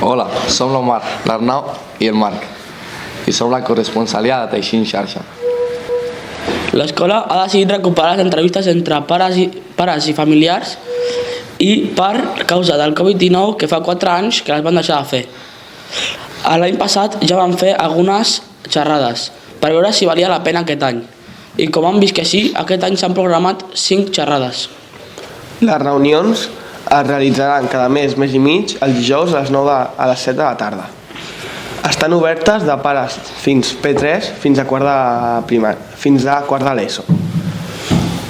Hola, som l'Omar, l'Arnau i el Marc i som la corresponsalia de Teixint Xarxa. L'escola ha decidit recuperar les entrevistes entre pares i familiars i per causa del Covid-19 que fa 4 anys que les van deixar de fer. L'any passat ja van fer algunes xerrades per veure si valia la pena aquest any i com han vist que sí, aquest any s'han programat 5 xerrades. Les reunions es realitzaran cada mes i mig, el dijous a les 9 a les 7 de la tarda. Estan obertes de pares fins P3 fins a quart de l'ESO.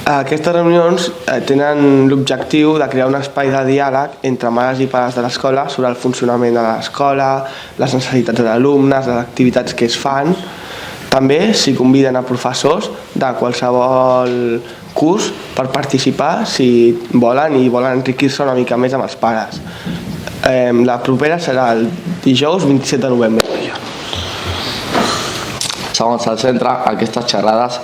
Aquestes reunions tenen l'objectiu de crear un espai de diàleg entre mares i pares de l'escola sobre el funcionament de l'escola, les necessitats de alumnes, les activitats que es fan. També s'hi conviden a professors de qualsevol curs per participar si volen i volen enriquir-se una mica més amb els pares. La propera serà el dijous 27 de novembre. Segons el centre, aquestes xerrades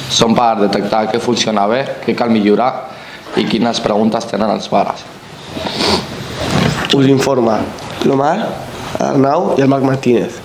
són per detectar què funciona bé, què cal millorar i quines preguntes tenen els pares. Us informa l'Omar, l'Arnau i el Marc Martínez.